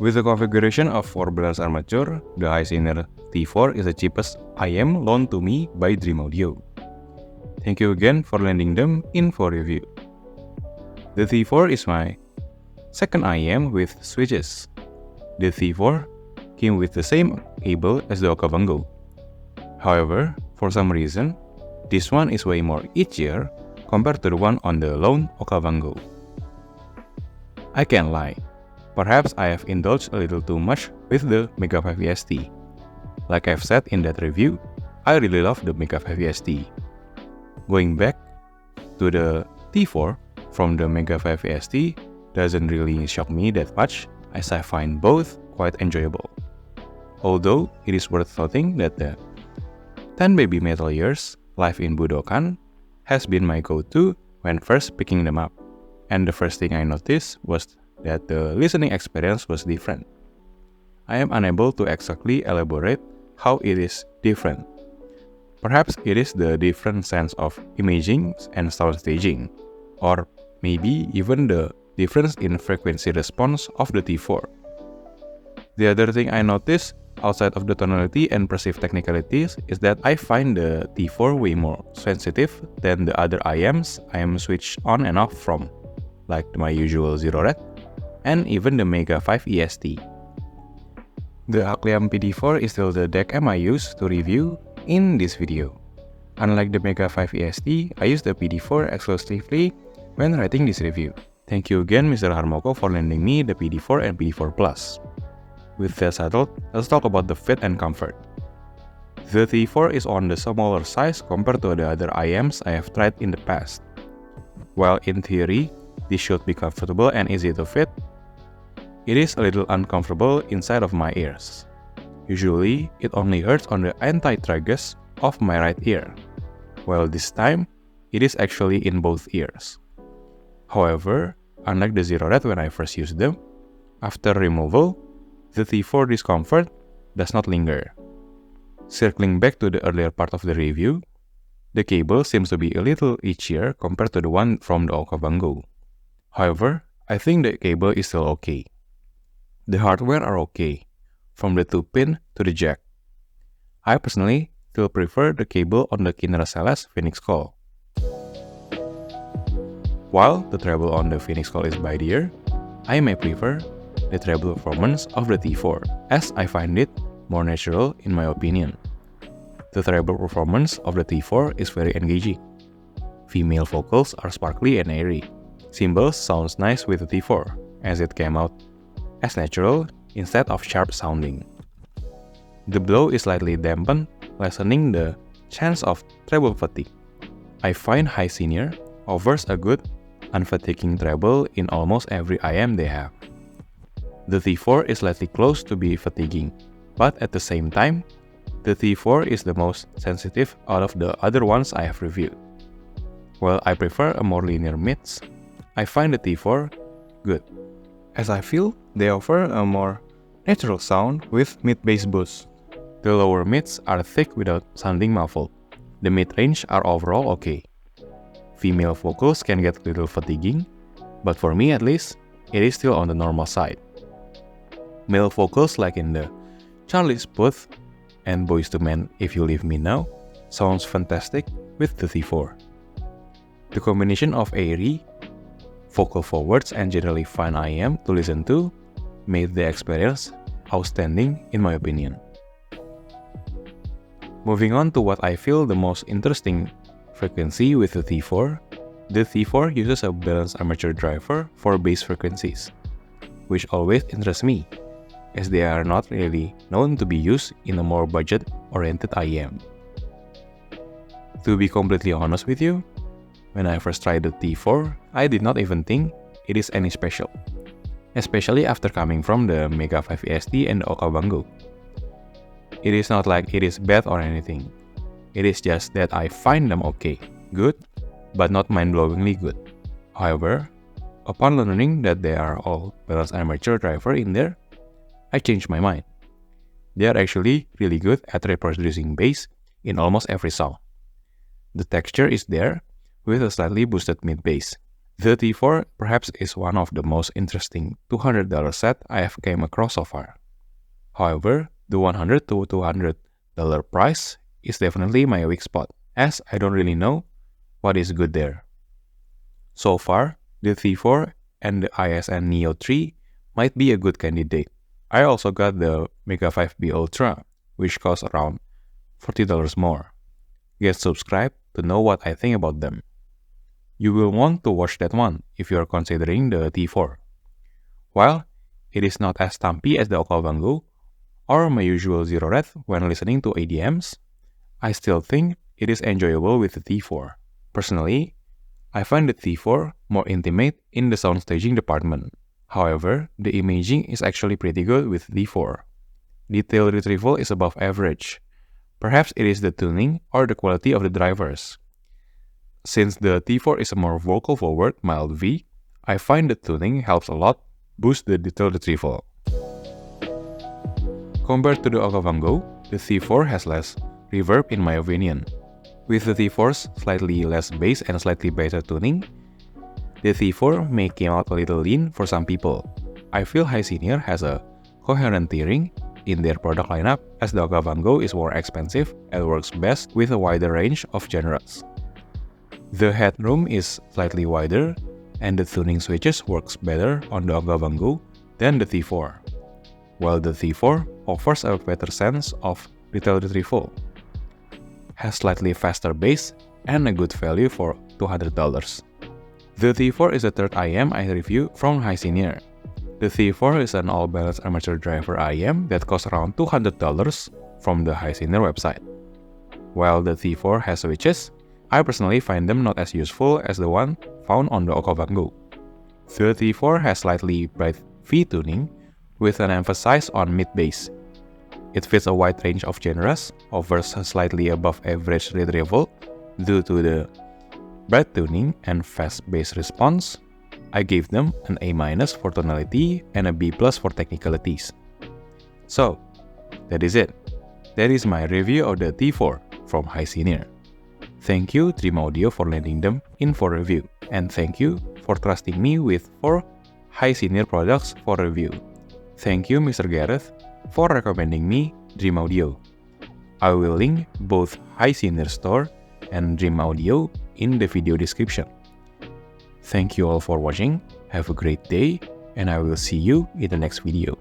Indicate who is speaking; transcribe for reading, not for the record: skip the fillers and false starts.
Speaker 1: With a configuration of 4 balanced armature, the HiSenior T4 is the cheapest IEM loaned to me by Dream Audio. Thank you again for lending them in for review. The T4 is my second IEM with switches. The T4 came with the same cable as the Okavango. However, for some reason, this one is way more itchier compared to the one on the loan Okavango. I can't lie. Perhaps I have indulged a little too much with the Mega 5 EST. Like I've said in that review, I really love the Mega 5 EST. Going back to the T4 from the Mega 5 EST doesn't really shock me that much, as I find both quite enjoyable. Although it is worth noting that the 10 baby metal years live in Budokan has been my go-to when first picking them up, and the first thing I noticed was that the listening experience was different. I am unable to exactly elaborate how it is different. Perhaps it is the different sense of imaging and sound staging, or maybe even the difference in frequency response of the T4. The other thing I noticed outside of the tonality and perceived technicalities is that I find the T4 way more sensitive than the other IEMs I am switched on and off from, like my usual Zero Red and even the Mega 5 EST. The IEM PD4 is still the deck I use to review in this video. Unlike the Mega 5 EST, I use the PD4 exclusively when writing this review. Thank you again Mr. Harmoko for lending me the PD4 and PD4 Plus. With that settled, let's talk about the fit and comfort. The T4 is on the smaller size compared to the other IEMs I have tried in the past. While in theory, this should be comfortable and easy to fit, it is a little uncomfortable inside of my ears. Usually, it only hurts on the anti-tragus of my right ear, while this time, it is actually in both ears. However, unlike the Zero Red when I first used them, after removal, the T4 discomfort does not linger. Circling back to the earlier part of the review, the cable seems to be a little itchier compared to the one from the Okavango. However, I think the cable is still okay. The hardware are okay, from the 2-pin to the jack. I personally still prefer the cable on the Kinara Celeste Phoenix Call. While the treble on the Phoenix Call is by the ear, I may prefer the treble performance of the T4, as I find it more natural in my opinion. The treble performance of the T4 is very engaging. Female vocals are sparkly and airy. Cymbals sounds nice with the T4, as it came out as natural instead of sharp sounding. The blow is slightly dampened, lessening the chance of treble fatigue. I find HiSenior offers a good, unfatiguing treble in almost every IEM they have. The T4 is slightly close to be fatiguing, but at the same time, the T4 is the most sensitive out of the other ones I have reviewed. While I prefer a more linear mids, I find the T4 good, as I feel they offer a more natural sound with mid-bass boost. The lower mids are thick without sounding muffled. The mid-range are overall okay. Female vocals can get a little fatiguing, but for me at least, it is still on the normal side. Male vocals like in the Charlie's Puth and Boys to Men If You Leave Me Now sounds fantastic with the T4. The combination of airy, vocal forwards and generally fun IEM to listen to made the experience outstanding in my opinion. Moving on to what I feel the most interesting frequency with the T4 uses a balanced armature driver for bass frequencies, which always interests me, as they are not really known to be used in a more budget-oriented IEM. To be completely honest with you, when I first tried the T4, I did not even think it is any special, especially after coming from the Mega 5 EST and the Okavango. It is not like it is bad or anything. It is just that I find them okay, good, but not mind-blowingly good. However, upon learning that they are all balanced armature driver in there, I changed my mind. They are actually really good at reproducing bass in almost every song. The texture is there with a slightly boosted mid-bass, The T4 perhaps is one of the most interesting $200 set I have came across so far. However, the $100 to $200 price is definitely my weak spot, as I don't really know what is good there. So far, the T4 and the ISN Neo 3 might be a good candidate. I also got the Mega 5B Ultra, which costs around $40 more. Get subscribed to know what I think about them. You will want to watch that one if you are considering the T4. While it is not as stumpy as the Okavango or my usual zero red when listening to IEMs, I still think it is enjoyable with the T4. Personally, I find the T4 more intimate in the sound staging department. However, the imaging is actually pretty good with T4. Detail retrieval is above average. Perhaps it is the tuning or the quality of the drivers. Since the T4 is a more vocal forward mild V, I find the tuning helps a lot boost the detail retrieval. Compared to the Okavango, the T4 has less reverb in my opinion. With the T4's slightly less bass and slightly better tuning, the T4 may come out a little lean for some people. I feel HiSenior has a coherent tiering in their product lineup, as the Okavango is more expensive and works best with a wider range of genres. The headroom is slightly wider, and the tuning switches works better on the Okavango than the T4, while the T4 offers a better sense of detail retrieval, has slightly faster bass, and a good value for $200. The T4 is the third IEM I review from HiSenior. The T4 is an all-balanced armature driver IEM that costs around $200 from the HiSenior website. While the T4 has switches, I personally find them not as useful as the one found on the Okavango. The T4 has slightly bright V tuning with an emphasis on mid-bass. It fits a wide range of genres, offers a slightly above average retrieval due to the bright tuning and fast bass response. I gave them an A- for tonality and a B+ for technicalities. So, that is it. That is my review of the T4 from HiSenior. Thank you Dream Audio for lending them in for review, and thank you for trusting me with 4 HiSenior products for review. Thank you Mr. Gareth for recommending me Dream Audio. I will link both HiSenior Store and Dream Audio in the video description. Thank you all for watching, have a great day, and I will see you in the next video.